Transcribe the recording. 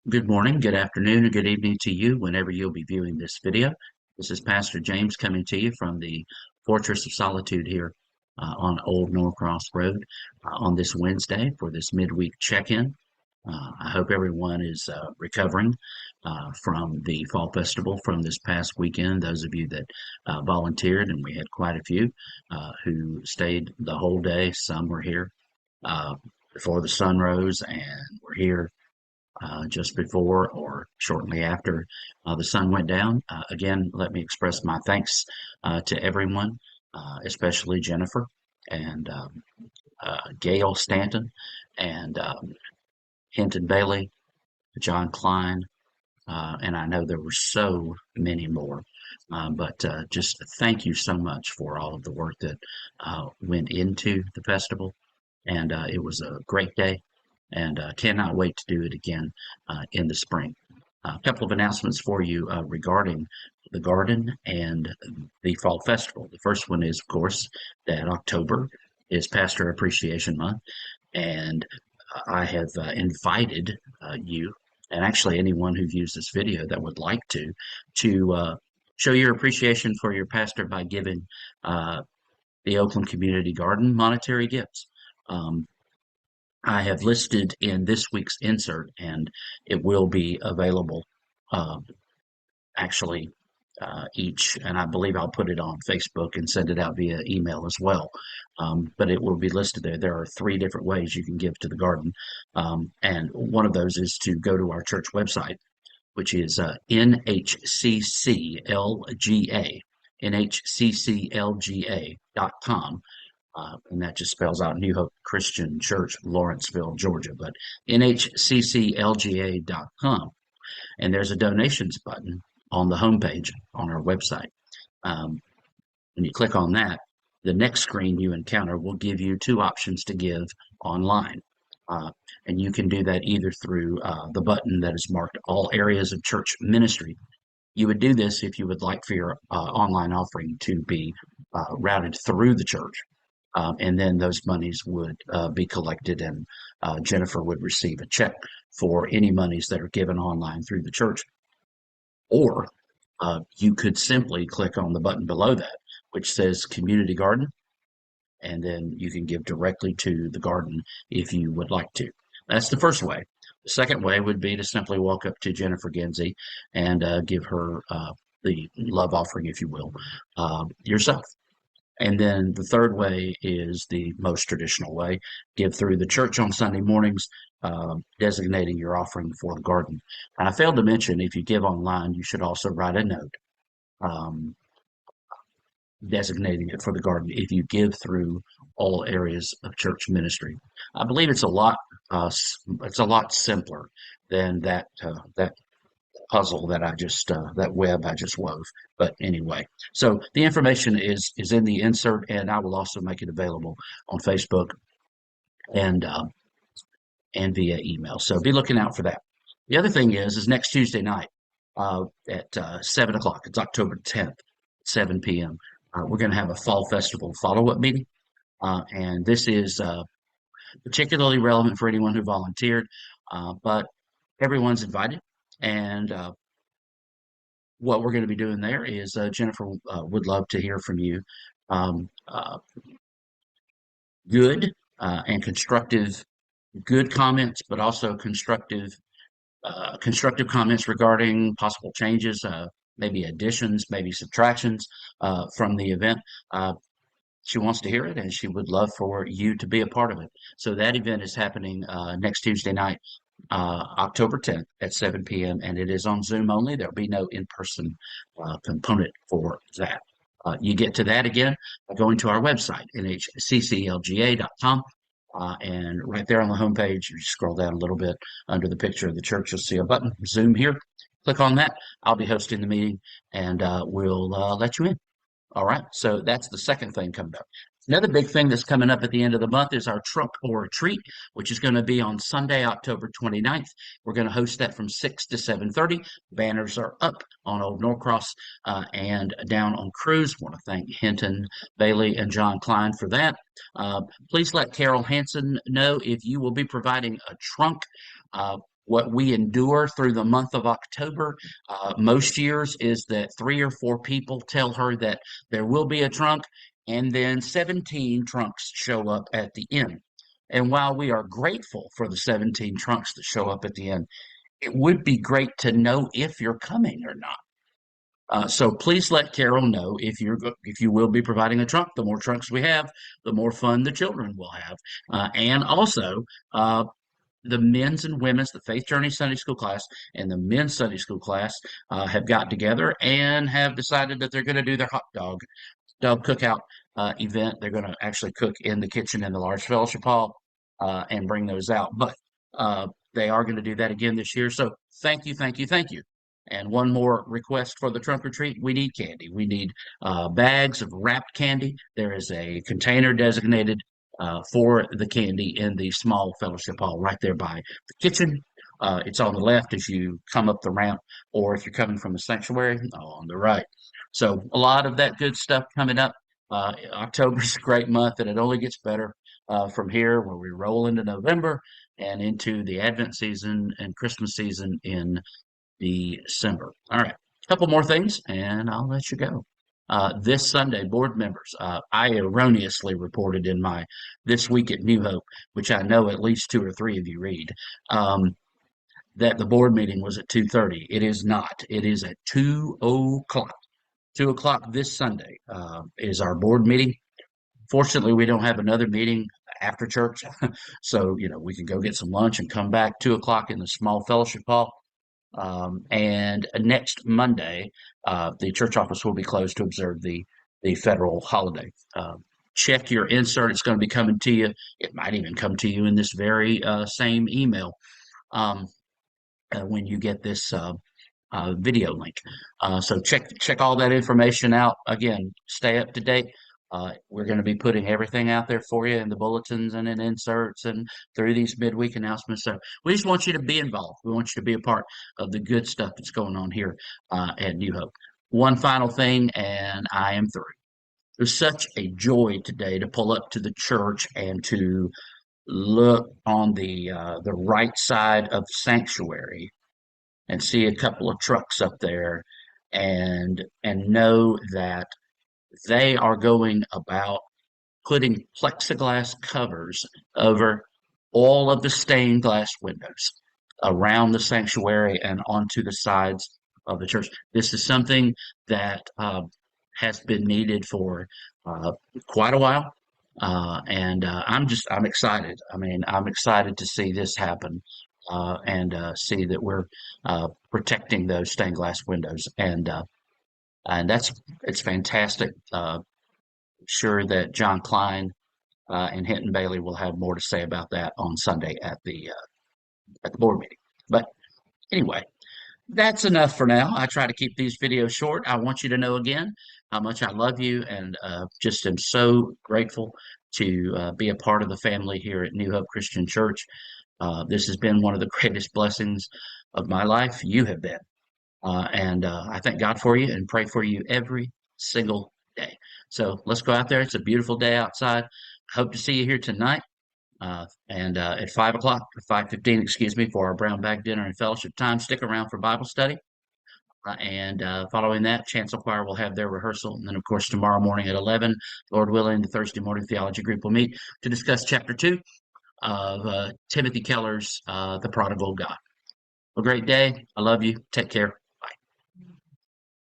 Good morning, good afternoon, and good evening to you whenever you'll be viewing this video. This is Pastor James coming to you from the Fortress of Solitude here on Old Norcross Road on this Wednesday for this midweek check-in. I hope everyone is recovering from the Fall Festival from this past weekend. Those of you that volunteered, and we had quite a few who stayed the whole day. Some were here before the sun rose and were here just before or shortly after the sun went down. Again, let me express my thanks to everyone, especially Jennifer and Gail Stanton and Hinton Bailey, John Klein, and I know there were so many more. But just thank you so much for all of the work that went into the festival. And it was a great day, and cannot wait to do it again in the spring. A couple of announcements for you regarding the garden and the fall festival. The first one is, of course, that October is Pastor Appreciation Month, and I have invited you, and actually anyone who views this video that would like to show your appreciation for your pastor by giving the Oakland Community Garden monetary gifts. I have listed in this week's insert, and it will be available um, actually and I believe I'll put it on Facebook and send it out via email as well. But it will be listed there. There are three different ways you can give to the garden, and one of those is to go to our church website, which is nhcclga.com. And that just spells out New Hope Christian Church, Lawrenceville, Georgia, but nhcclga.com. And there's a donations button on the homepage on our website. When you click on that, the next screen you encounter will give you two options to give online. And you can do that either through the button that is marked All Areas of Church Ministry. You would do this if you would like for your online offering to be routed through the church. And then those monies would be collected, and Jennifer would receive a check for any monies that are given online through the church. Or you could simply click on the button below that, which says Community Garden, and then you can give directly to the garden if you would like to. That's the first way. The second way would be to simply walk up to Jennifer Genzie and give her the love offering, if you will, yourself. And then the third way is the most traditional way. Give through the church on Sunday mornings, designating your offering for the garden. And I failed to mention, if you give online, you should also write a note um, designating it for the garden if you give through all areas of church ministry. I believe it's a lot simpler than that puzzle that that web I just wove. But anyway, so the information is in the insert, and I will also make it available on Facebook and and via email. So be looking out for that. The other thing is next Tuesday night at 7 o'clock. It's October 10th, 7 p.m. We're going to have a fall festival follow-up meeting, and this is particularly relevant for anyone who volunteered, but everyone's invited. And what we're going to be doing there is Jennifer would love to hear from you. Um, uh, good and constructive, good comments, but also constructive comments regarding possible changes, maybe additions, maybe subtractions from the event. She wants to hear it, and she would love for you to be a part of it. So that event is happening next Tuesday night, October 10th at 7 p.m., and it is on Zoom only. There'll be no in-person component for that. You get to that again by going to our website, nhcclga.com. And right there on the homepage, you scroll down a little bit under the picture of the church, you'll see a button, Zoom here. Click on that. I'll be hosting the meeting, and we'll let you in. All right, so that's the second thing coming up. Another big thing that's coming up at the end of the month is our Trunk or Treat, which is going to be on Sunday, October 29th. We're going to host that from 6 to 7:30. Banners are up on Old Norcross and down on Cruz. I want to thank Hinton, Bailey, and John Klein for that. Please let Carol Hansen know if you will be providing a trunk. what we endure through the month of October, most years, is that 3 or 4 people tell her that there will be a trunk, and then 17 trunks show up at the end. And while we are grateful for the 17 trunks that show up at the end, it would be great to know if you're coming or not. So please let Carol know if you will be providing a trunk. The more trunks we have, the more fun the children will have, and also uh, the men's and women's, the Faith Journey Sunday School class and the men's Sunday School class have got together and have decided that they're going to do their hot dog cookout event. They're going to actually cook in the kitchen in the large fellowship hall and bring those out. But uh, they are going to do that again this year. So thank you, thank you, thank you. And one more request for the trunk or treat: we need candy. We need bags of wrapped candy. There is a container designated for the candy in the small fellowship hall right there by the kitchen. It's on the left as you come up the ramp, or if you're coming from the sanctuary, on the right. So a lot of that good stuff coming up. October's a great month, and it only gets better from here, where we roll into November and into the Advent season and Christmas season in December. All right, a couple more things, and I'll let you go. This Sunday, board members, I erroneously reported in my This Week at New Hope, which I know at least 2 or 3 of you read, that the board meeting was at 2:30. It is not. It is at 2 o'clock. 2 o'clock this Sunday is our board meeting. Fortunately, we don't have another meeting after church, so we can go get some lunch and come back 2 o'clock in the small fellowship hall. And next Monday, the church office will be closed to observe the federal holiday. Check your insert; it's going to be coming to you. It might even come to you in this very same email um, when you get this video link. So check all that information out. Again, stay up to date. We're going to be putting everything out there for you in the bulletins and in inserts and through these midweek announcements. So we just want you to be involved. We want you to be a part of the good stuff that's going on here at New Hope. One final thing, and I am through. It was such a joy today to pull up to the church and to look on the right side of the sanctuary and see a couple of trucks up there and know that they are going about putting plexiglass covers over all of the stained glass windows around the sanctuary and onto the sides of the church. This is something that has been needed for uh, quite a while. And I'm excited. I mean, I'm excited to see this happen and see that we're protecting those stained glass windows. And it's fantastic. Sure that John Klein and Hinton Bailey will have more to say about that on Sunday at the board meeting. But anyway, that's enough for now. I try to keep these videos short. I want you to know again how much I love you and just am so grateful to be a part of the family here at New Hope Christian Church. This has been one of the greatest blessings of my life. You have been. And I thank God for you and pray for you every single day. So let's go out there. It's a beautiful day outside. Hope to see you here tonight and at 5 o'clock, or 5:15, excuse me, for our brown bag dinner and fellowship time. Stick around for Bible study. And following that, Chancel Choir will have their rehearsal. And then, of course, tomorrow morning at 11, Lord willing, the Thursday morning theology group will meet to discuss chapter 2 of Timothy Keller's The Prodigal God. A great day. I love you. Take care.